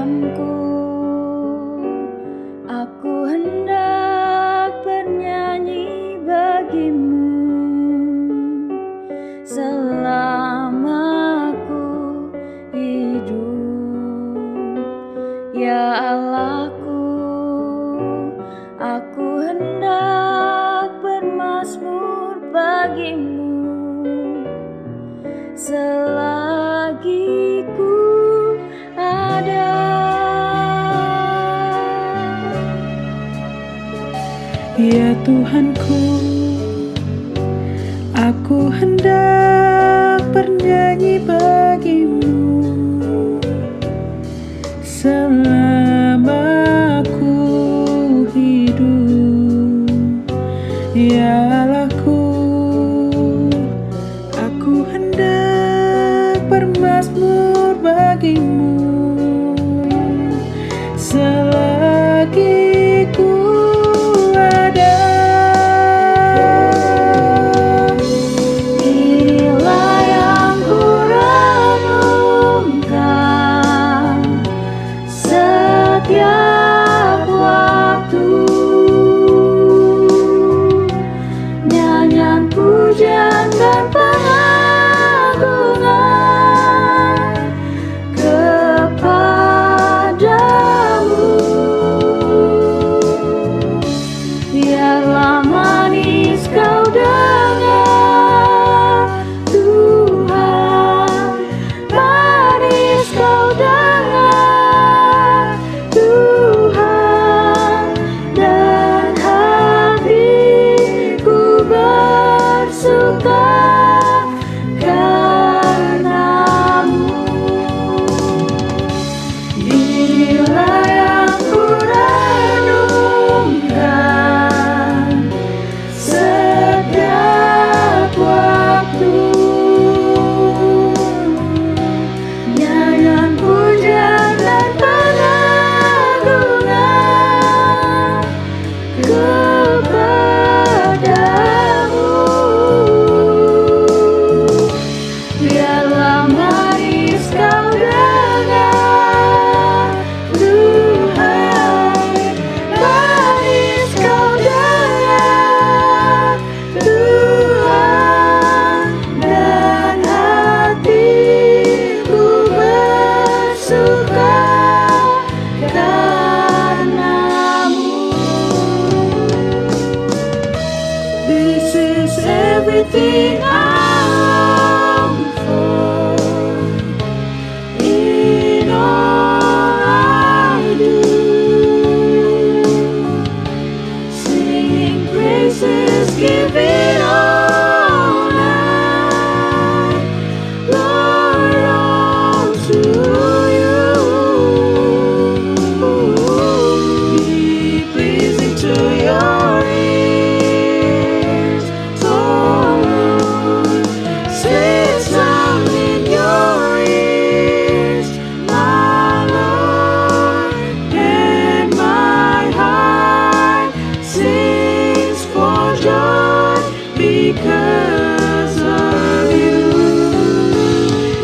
Tuhanku, aku hendak bernyanyi bagimu selama aku hidup. Ya Allahku, aku hendak bermazmur bagimu selagi ku ada. Ya Tuhanku, aku hendak bernyanyi bagimu selama aku hidup. Ya Allahku, aku hendak bermazmur bagimu selagi ku ada. Inilah yang ku renungkan setiap waktu, nyanyian pujian dan pengagungan kepadamu. Biarlah manis kau dengar, Tuhan, manis kau dengar, Tuhan, dan hatiku bersuka karenamu. Inilah yang ku renungkan setiap waktu, nyanyian pujian dan pengagungan kepadamu. Biarlah manis kau dengar, Tuhan, manis kau dengar, Tuhan, dan hatiku bersuka karenamu. This is everything I long for in all I do, singing praises, giving honor, Lord, all to you. Be pleasing to your ears, oh Lord, sweet sound in your ears, my Lord, and my heart sings for joy because of you.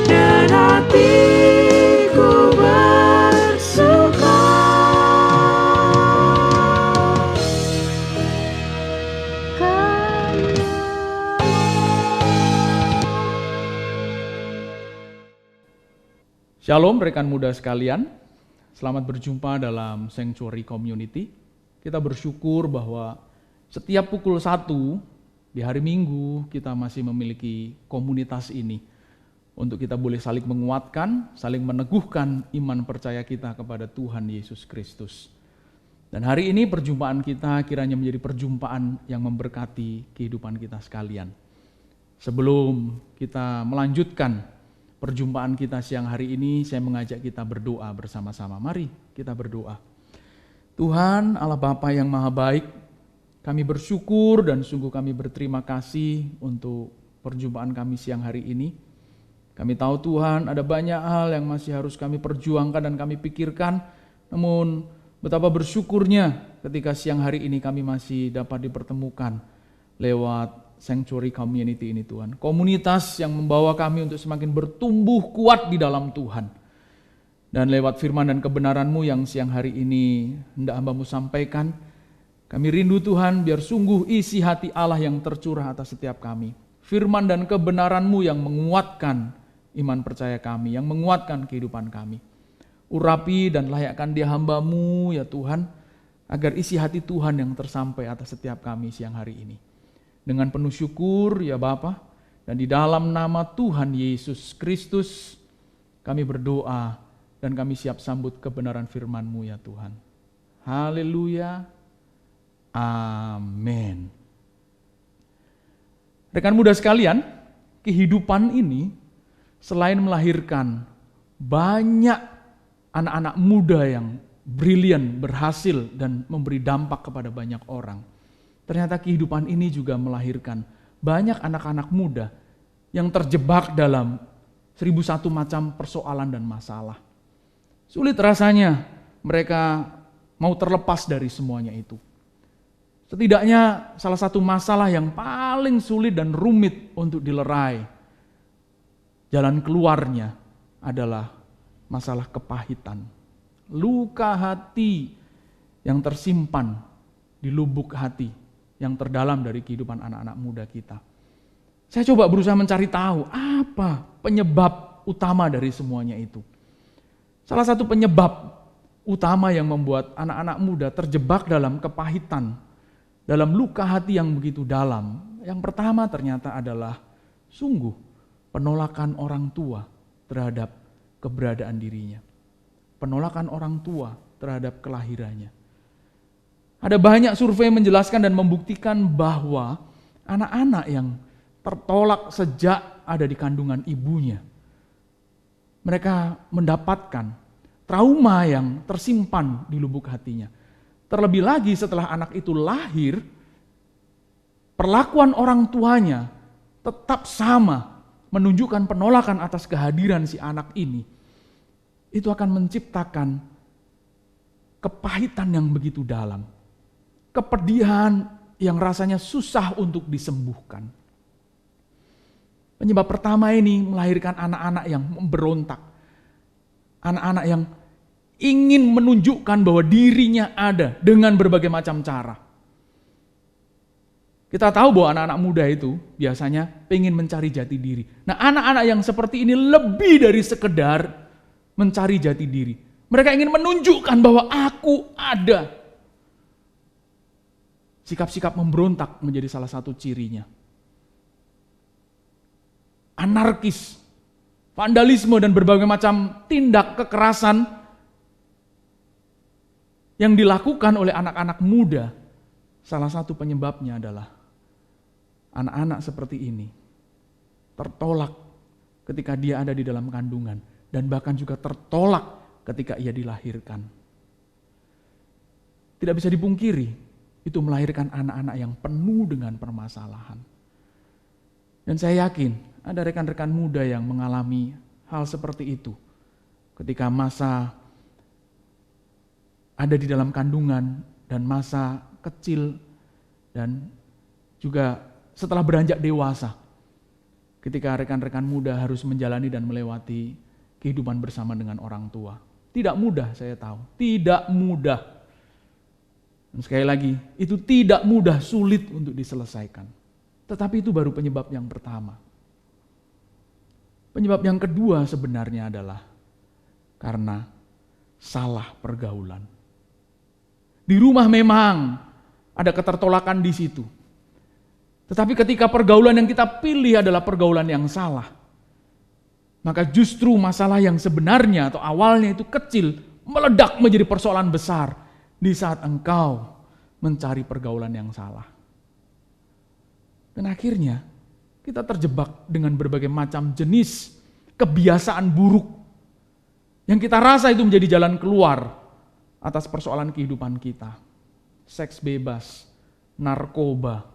Dan hatiku bersuka. Shalom rekan muda sekalian, selamat berjumpa dalam Sanctuary Community. Kita bersyukur bahwa setiap pukul 1 di hari Minggu kita masih memiliki komunitas ini untuk kita boleh saling menguatkan, saling meneguhkan iman percaya kita kepada Tuhan Yesus Kristus. Dan hari ini perjumpaan kita kiranya menjadi perjumpaan yang memberkati kehidupan kita sekalian. Sebelum kita melanjutkan perjumpaan kita siang hari ini, saya mengajak kita berdoa bersama-sama. Mari kita berdoa. Tuhan Allah Bapa yang Maha Baik, kami bersyukur dan sungguh kami berterima kasih untuk perjumpaan kami siang hari ini. Kami tahu Tuhan ada banyak hal yang masih harus kami perjuangkan dan kami pikirkan, namun betapa bersyukurnya ketika siang hari ini kami masih dapat dipertemukan lewat Sanctuary Community ini Tuhan. Komunitas yang membawa kami untuk semakin bertumbuh kuat di dalam Tuhan. Dan lewat firman dan kebenaran-Mu yang siang hari ini hendak hamba-Mu sampaikan, kami rindu Tuhan biar sungguh isi hati Allah yang tercurah atas setiap kami. Firman dan kebenaran-Mu yang menguatkan iman percaya kami, yang menguatkan kehidupan kami. Urapi dan layakkan dia hamba-Mu ya Tuhan, agar isi hati Tuhan yang tersampai atas setiap kami siang hari ini. Dengan penuh syukur ya Bapa, dan di dalam nama Tuhan Yesus Kristus kami berdoa dan kami siap sambut kebenaran firman-Mu ya Tuhan. Haleluya. Amin. Rekan muda sekalian, kehidupan ini selain melahirkan banyak anak-anak muda yang brilian, berhasil dan memberi dampak kepada banyak orang, ternyata kehidupan ini juga melahirkan banyak anak-anak muda yang terjebak dalam 1001 macam persoalan dan masalah. Sulit rasanya mereka mau terlepas dari semuanya itu. Setidaknya salah satu masalah yang paling sulit dan rumit untuk dilerai, jalan keluarnya adalah masalah kepahitan. Luka hati yang tersimpan di lubuk hati yang terdalam dari kehidupan anak-anak muda kita. Saya coba berusaha mencari tahu apa penyebab utama dari semuanya itu. Salah satu penyebab utama yang membuat anak-anak muda terjebak dalam kepahitan, dalam luka hati yang begitu dalam, yang pertama ternyata adalah sungguh penolakan orang tua terhadap keberadaan dirinya. Penolakan orang tua terhadap kelahirannya. Ada banyak survei menjelaskan dan membuktikan bahwa anak-anak yang tertolak sejak ada di kandungan ibunya, mereka mendapatkan trauma yang tersimpan di lubuk hatinya. Terlebih lagi setelah anak itu lahir, perlakuan orang tuanya tetap sama, menunjukkan penolakan atas kehadiran si anak ini. Itu akan menciptakan kepahitan yang begitu dalam. Kepedihan yang rasanya susah untuk disembuhkan. Penyebab pertama ini melahirkan anak-anak yang memberontak. Anak-anak yang ingin menunjukkan bahwa dirinya ada dengan berbagai macam cara. Kita tahu bahwa anak-anak muda itu biasanya ingin mencari jati diri. Nah, anak-anak yang seperti ini lebih dari sekedar mencari jati diri. Mereka ingin menunjukkan bahwa aku ada. Sikap-sikap memberontak menjadi salah satu cirinya. Anarkis, vandalisme dan berbagai macam tindak kekerasan yang dilakukan oleh anak-anak muda, salah satu penyebabnya adalah anak-anak seperti ini tertolak ketika dia ada di dalam kandungan dan bahkan juga tertolak ketika ia dilahirkan. Tidak bisa dipungkiri, itu melahirkan anak-anak yang penuh dengan permasalahan. Dan saya yakin ada rekan-rekan muda yang mengalami hal seperti itu ketika masa ada di dalam kandungan dan masa kecil dan juga setelah beranjak dewasa ketika rekan-rekan muda harus menjalani dan melewati kehidupan bersama dengan orang tua. Tidak mudah, saya tahu, tidak mudah. Dan sekali lagi, itu tidak mudah, sulit untuk diselesaikan. Tetapi itu baru penyebab yang pertama. Penyebab yang kedua sebenarnya adalah karena salah pergaulan. Di rumah memang ada ketertolakan di situ. Tetapi ketika pergaulan yang kita pilih adalah pergaulan yang salah, maka justru masalah yang sebenarnya atau awalnya itu kecil meledak menjadi persoalan besar di saat engkau mencari pergaulan yang salah. Dan akhirnya kita terjebak dengan berbagai macam jenis kebiasaan buruk yang kita rasa itu menjadi jalan keluar atas persoalan kehidupan kita. Seks bebas, narkoba,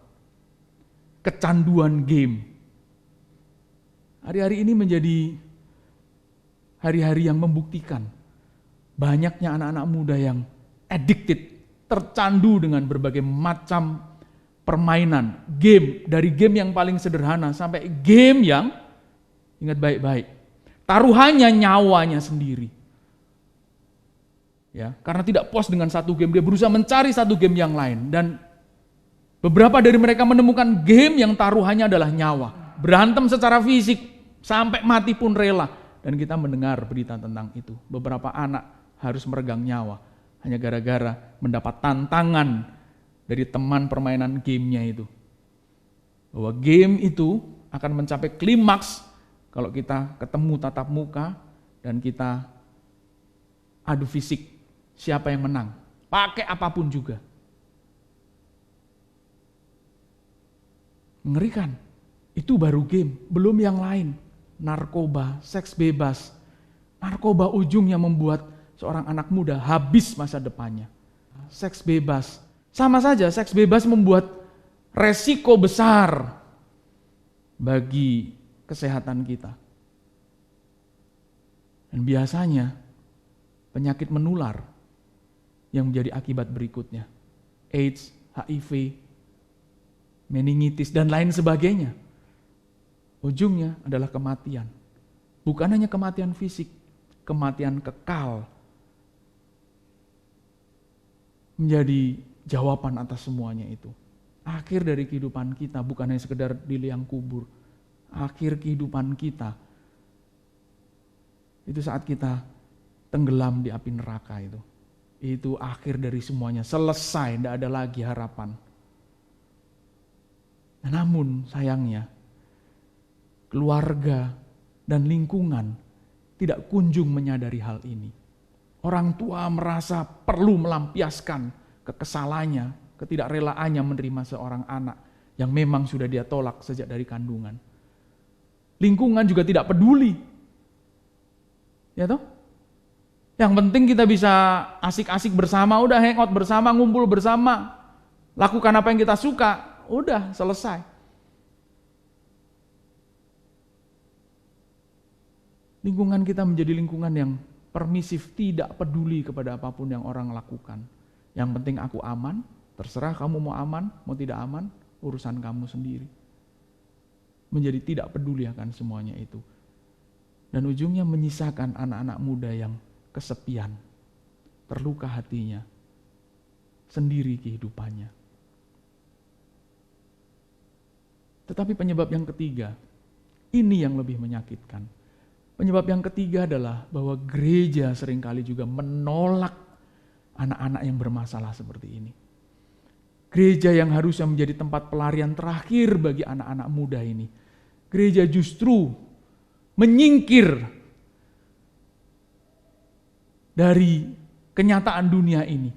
kecanduan game. Hari-hari ini menjadi hari-hari yang membuktikan banyaknya anak-anak muda yang addicted, tercandu dengan berbagai macam permainan, game, dari game yang paling sederhana sampai game yang, ingat baik-baik, taruhannya nyawanya sendiri. Ya, karena tidak puas dengan satu game, dia berusaha mencari satu game yang lain. Dan beberapa dari mereka menemukan game yang taruhannya adalah nyawa. Berantem secara fisik, sampai mati pun rela. Dan kita mendengar berita tentang itu. Beberapa anak harus meregang nyawa, hanya gara-gara mendapat tantangan dari teman permainan gamenya itu. Bahwa game itu akan mencapai klimaks kalau kita ketemu tatap muka dan kita adu fisik. Siapa yang menang? Pakai apapun juga. Mengerikan. Itu baru game, belum yang lain. Narkoba, seks bebas. Narkoba ujungnya membuat seorang anak muda habis masa depannya. Seks bebas. Sama saja, seks bebas membuat resiko besar bagi kesehatan kita. Dan biasanya penyakit menular yang menjadi akibat berikutnya. AIDS, HIV, meningitis, dan lain sebagainya. Ujungnya adalah kematian. Bukan hanya kematian fisik, kematian kekal. Menjadi jawaban atas semuanya itu. Akhir dari kehidupan kita bukan hanya sekedar di liang kubur. Akhir kehidupan kita itu saat kita tenggelam di api neraka itu. Itu akhir dari semuanya, selesai, tidak ada lagi harapan. Namun sayangnya, keluarga dan lingkungan tidak kunjung menyadari hal ini. Orang tua merasa perlu melampiaskan kekesalannya, ketidakrelaannya menerima seorang anak yang memang sudah dia tolak sejak dari kandungan. Lingkungan juga tidak peduli. Ya toh? Yang penting kita bisa asik-asik bersama, udah hangout bersama, ngumpul bersama, lakukan apa yang kita suka, udah selesai. Lingkungan kita menjadi lingkungan yang permisif, tidak peduli kepada apapun yang orang lakukan. Yang penting aku aman, terserah kamu mau aman, mau tidak aman, urusan kamu sendiri. Menjadi tidak peduli akan semuanya itu. Dan ujungnya menyisakan anak-anak muda yang kesepian, terluka hatinya, sendiri kehidupannya. Tetapi penyebab yang ketiga, ini yang lebih menyakitkan. Penyebab yang ketiga adalah bahwa gereja seringkali juga menolak anak-anak yang bermasalah seperti ini. Gereja yang harusnya menjadi tempat pelarian terakhir bagi anak-anak muda ini. Gereja justru menyingkir dari kenyataan dunia ini.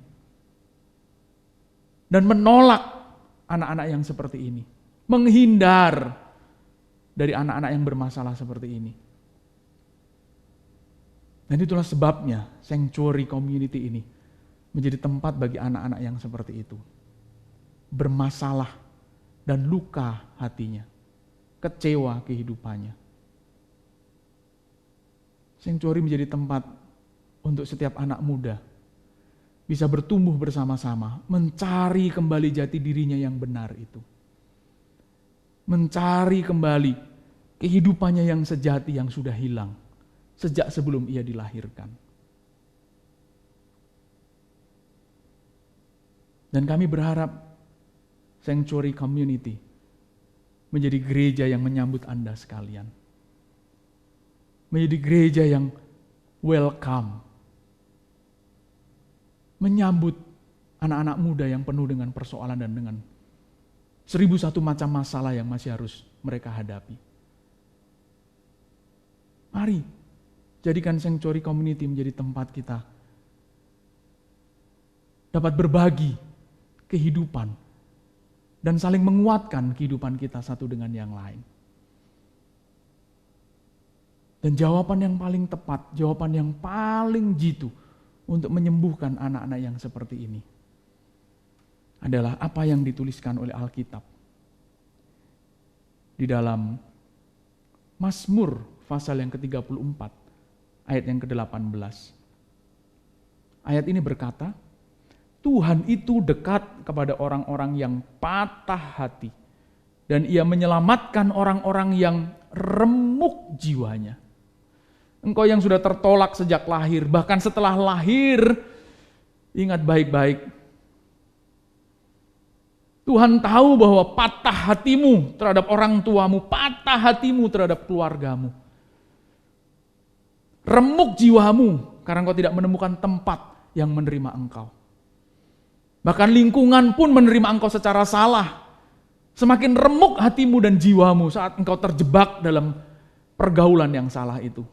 Dan menolak anak-anak yang seperti ini. Menghindar dari anak-anak yang bermasalah seperti ini. Dan itulah sebabnya Sanctuary Community ini menjadi tempat bagi anak-anak yang seperti itu. Bermasalah dan luka hatinya. Kecewa kehidupannya. Sanctuary menjadi tempat untuk setiap anak muda bisa bertumbuh bersama-sama, mencari kembali jati dirinya yang benar itu. Mencari kembali kehidupannya yang sejati yang sudah hilang sejak sebelum ia dilahirkan. Dan kami berharap Sanctuary Community menjadi gereja yang menyambut Anda sekalian. Menjadi gereja yang welcome. Menyambut anak-anak muda yang penuh dengan persoalan dan dengan 1001 macam masalah yang masih harus mereka hadapi. Mari, jadikan Sanctuary Community menjadi tempat kita dapat berbagi kehidupan dan saling menguatkan kehidupan kita satu dengan yang lain. Dan jawaban yang paling tepat, jawaban yang paling jitu untuk menyembuhkan anak-anak yang seperti ini adalah apa yang dituliskan oleh Alkitab. Di dalam Mazmur pasal yang ke-34, ayat yang ke-18. Ayat ini berkata, Tuhan itu dekat kepada orang-orang yang patah hati, dan ia menyelamatkan orang-orang yang remuk jiwanya. Engkau yang sudah tertolak sejak lahir, bahkan setelah lahir Ingat baik-baik. Tuhan tahu bahwa patah hatimu terhadap orang tuamu, patah hatimu terhadap keluargamu. Remuk jiwamu karena engkau tidak menemukan tempat yang menerima engkau. Bahkan lingkungan pun menerima engkau secara salah. Semakin remuk hatimu dan jiwamu saat engkau terjebak dalam pergaulan yang salah itu.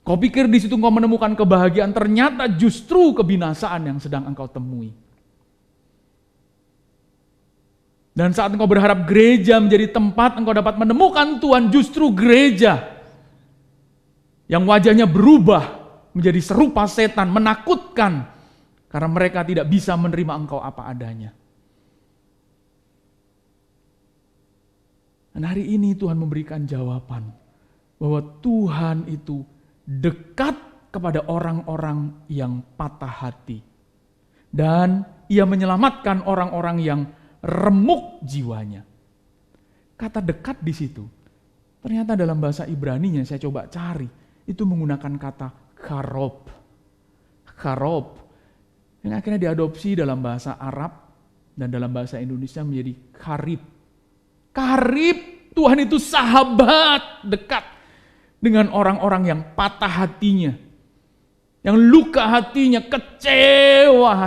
Kau pikir di situ engkau menemukan kebahagiaan, ternyata justru kebinasaan yang sedang engkau temui. Dan saat engkau berharap gereja menjadi tempat engkau dapat menemukan Tuhan, justru gereja yang wajahnya berubah menjadi serupa setan, menakutkan karena mereka tidak bisa menerima engkau apa adanya. Dan hari ini Tuhan memberikan jawaban bahwa Tuhan itu dekat kepada orang-orang yang patah hati. Dan Ia menyelamatkan orang-orang yang remuk jiwanya. Kata dekat di situ, ternyata dalam bahasa Ibraninya saya coba cari, itu menggunakan kata karob. Karob, yang akhirnya diadopsi dalam bahasa Arab dan dalam bahasa Indonesia menjadi karib. Karib, Tuhan itu sahabat dekat dengan orang-orang yang patah hatinya, yang luka hatinya, kecewa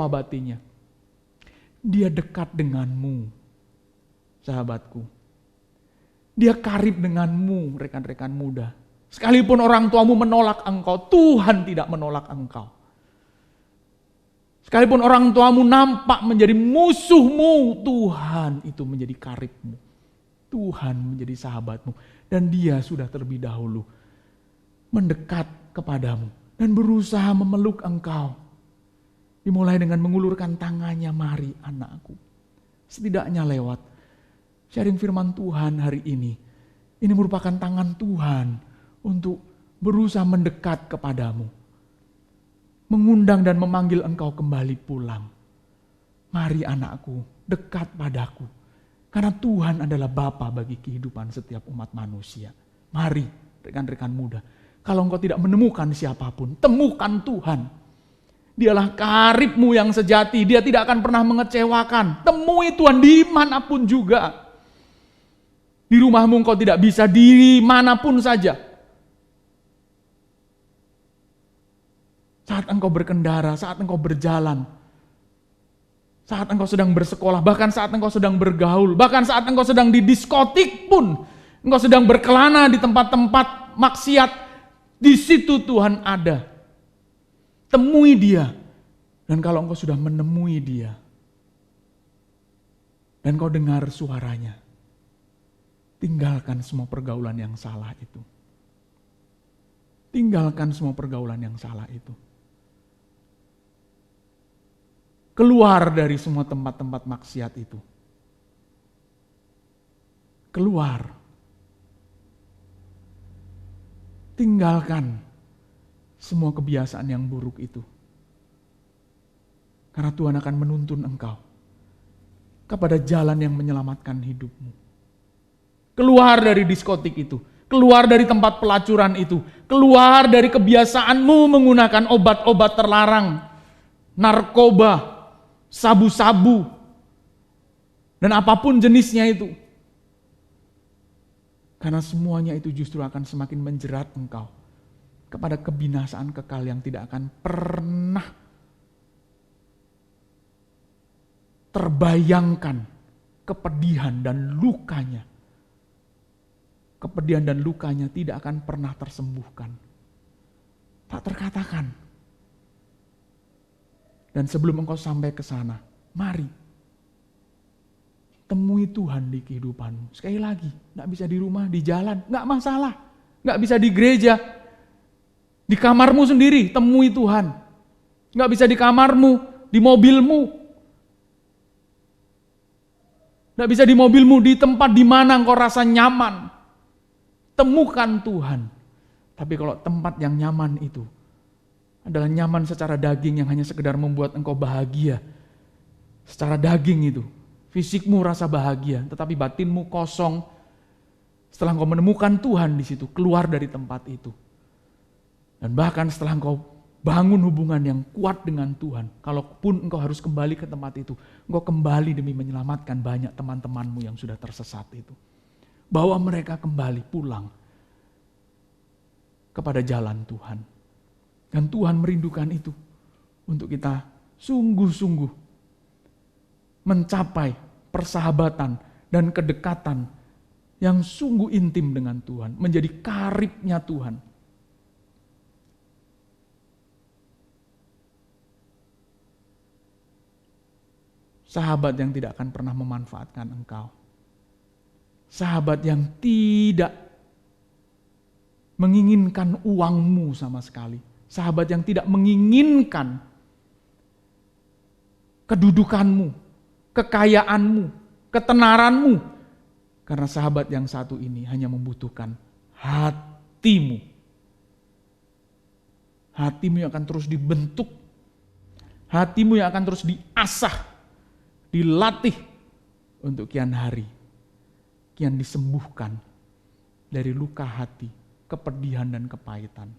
batinnya. Dia dekat denganmu, sahabatku. Dia karib denganmu, rekan-rekan muda. Sekalipun orang tuamu menolak engkau, Tuhan tidak menolak engkau. Sekalipun orang tuamu nampak menjadi musuhmu, Tuhan itu menjadi karibmu. Tuhan menjadi sahabatmu. Dan Dia sudah terlebih dahulu mendekat kepadamu dan berusaha memeluk engkau. Dimulai dengan mengulurkan tangannya, mari anakku. Setidaknya lewat sharing firman Tuhan hari ini. Ini merupakan tangan Tuhan untuk berusaha mendekat kepadamu. Mengundang dan memanggil engkau kembali pulang. Mari anakku, dekat padaku. Karena Tuhan adalah Bapa bagi kehidupan setiap umat manusia. Mari rekan-rekan muda. Kalau engkau tidak menemukan siapapun, temukan Tuhan. Dialah karibmu yang sejati. Dia tidak akan pernah mengecewakan. Temui Tuhan dimanapun juga. Di rumahmu engkau tidak bisa, dimanapun saja. Saat engkau berkendara, saat engkau berjalan. Saat engkau sedang bersekolah, bahkan saat engkau sedang bergaul. Bahkan saat engkau sedang di diskotik pun. Engkau sedang berkelana di tempat-tempat maksiat. Di situ Tuhan ada. Temui Dia. Dan kalau engkau sudah menemui Dia, dan kau dengar suaranya, tinggalkan semua pergaulan yang salah itu. Tinggalkan semua pergaulan yang salah itu. Keluar dari semua tempat-tempat maksiat itu. Keluar. Tinggalkan semua kebiasaan yang buruk itu. Karena Tuhan akan menuntun engkau kepada jalan yang menyelamatkan hidupmu. Keluar dari diskotik itu. Keluar dari tempat pelacuran itu. Keluar dari kebiasaanmu menggunakan obat-obat terlarang. Narkoba, sabu-sabu, dan apapun jenisnya itu. Karena semuanya itu justru akan semakin menjerat engkau kepada kebinasaan kekal yang tidak akan pernah terbayangkan kepedihan dan lukanya. Kepedihan dan lukanya tidak akan pernah tersembuhkan. Tak terkatakan. Dan sebelum engkau sampai ke sana, mari temui Tuhan di kehidupanmu. Sekali lagi, gak bisa di rumah, di jalan, gak masalah. Gak bisa di gereja, di kamarmu sendiri, temui Tuhan. Gak bisa di kamarmu, di mobilmu. Gak bisa di mobilmu, di tempat di mana engkau rasa nyaman. Temukan Tuhan. Tapi kalau tempat yang nyaman itu adalah nyaman secara daging yang hanya sekedar membuat engkau bahagia. Secara daging itu. Fisikmu rasa bahagia, tetapi batinmu kosong. Setelah engkau menemukan Tuhan di situ, keluar dari tempat itu. Dan bahkan setelah engkau Bangun hubungan yang kuat dengan Tuhan. Kalaupun engkau harus kembali ke tempat itu, engkau kembali demi menyelamatkan banyak teman-temanmu yang sudah tersesat itu. Bawa mereka kembali pulang kepada jalan Tuhan. Dan Tuhan merindukan itu untuk kita sungguh-sungguh mencapai persahabatan dan kedekatan yang sungguh intim dengan Tuhan, menjadi karibnya Tuhan. Sahabat yang tidak akan pernah memanfaatkan engkau. Sahabat yang tidak menginginkan uangmu sama sekali. Sahabat yang tidak menginginkan kedudukanmu, kekayaanmu, ketenaranmu. Karena sahabat yang satu ini hanya membutuhkan hatimu. Hatimu yang akan terus dibentuk. Hatimu yang akan terus diasah, dilatih untuk kian hari, kian disembuhkan dari luka hati, kepedihan dan kepahitan.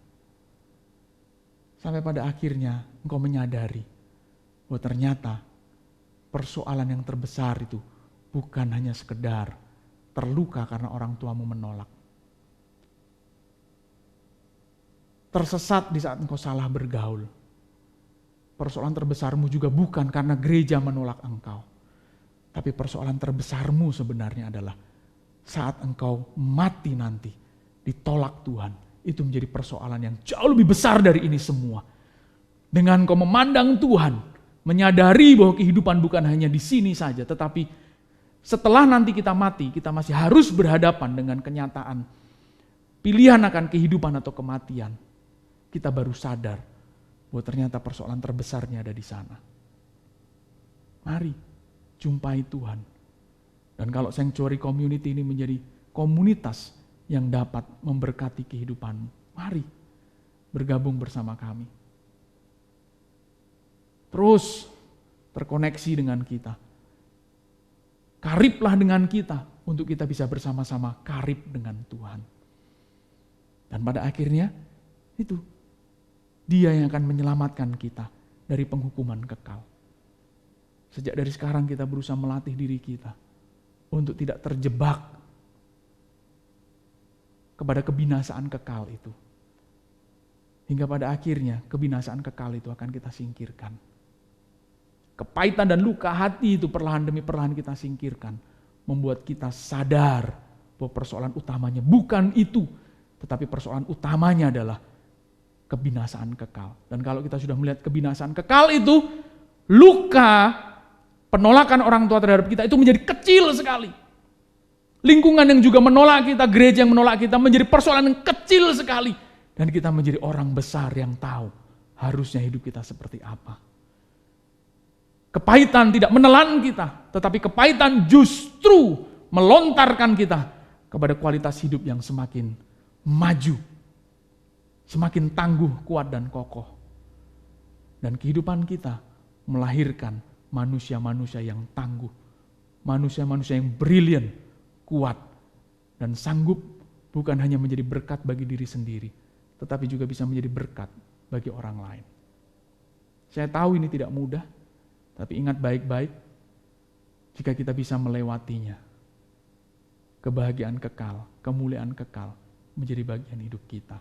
Sampai pada akhirnya engkau menyadari bahwa ternyata persoalan yang terbesar itu bukan hanya sekedar terluka karena orang tuamu menolak. Tersesat di saat engkau salah bergaul. Persoalan terbesarmu juga bukan karena gereja menolak engkau. Tapi persoalan terbesarmu sebenarnya adalah saat engkau mati nanti, ditolak Tuhan. Itu menjadi persoalan yang jauh lebih besar dari ini semua. Dengan engkau memandang Tuhan, menyadari bahwa kehidupan bukan hanya di sini saja, tetapi setelah nanti kita mati, kita masih harus berhadapan dengan kenyataan pilihan akan kehidupan atau kematian. Kita baru sadar bahwa ternyata persoalan terbesarnya ada di sana. Mari jumpai Tuhan. Dan kalau Sanctuary Community ini menjadi komunitas yang dapat memberkati kehidupanmu, mari bergabung bersama kami. Terus terkoneksi dengan kita. Kariblah dengan kita untuk kita bisa bersama-sama karib dengan Tuhan. Dan pada akhirnya itu Dia yang akan menyelamatkan kita dari penghukuman kekal. Sejak dari sekarang kita berusaha melatih diri kita untuk tidak terjebak kepada kebinasaan kekal itu. Hingga pada akhirnya kebinasaan kekal itu akan kita singkirkan. Kepahitan dan luka hati itu perlahan demi perlahan kita singkirkan. Membuat kita sadar bahwa persoalan utamanya bukan itu. Tetapi persoalan utamanya adalah kebinasaan kekal. Dan kalau kita sudah melihat kebinasaan kekal itu, luka penolakan orang tua terhadap kita itu menjadi kecil sekali. Lingkungan yang juga menolak kita, gereja yang menolak kita menjadi persoalan yang kecil sekali. Dan kita menjadi orang besar yang tahu harusnya hidup kita seperti apa. Kepahitan tidak menelan kita, tetapi kepahitan justru melontarkan kita kepada kualitas hidup yang semakin maju, semakin tangguh, kuat, dan kokoh. Dan kehidupan kita melahirkan manusia-manusia yang tangguh, manusia-manusia yang brilian, kuat, dan sanggup bukan hanya menjadi berkat bagi diri sendiri, tetapi juga bisa menjadi berkat bagi orang lain. Saya tahu ini tidak mudah, tapi ingat baik-baik, jika kita bisa melewatinya, kebahagiaan kekal, kemuliaan kekal menjadi bagian hidup kita.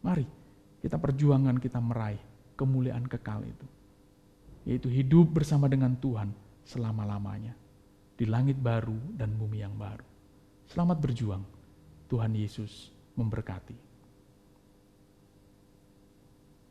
Mari kita perjuangan, kita meraih kemuliaan kekal itu. Yaitu hidup bersama dengan Tuhan selama-lamanya. Di langit baru dan bumi yang baru. Selamat berjuang. Tuhan Yesus memberkati.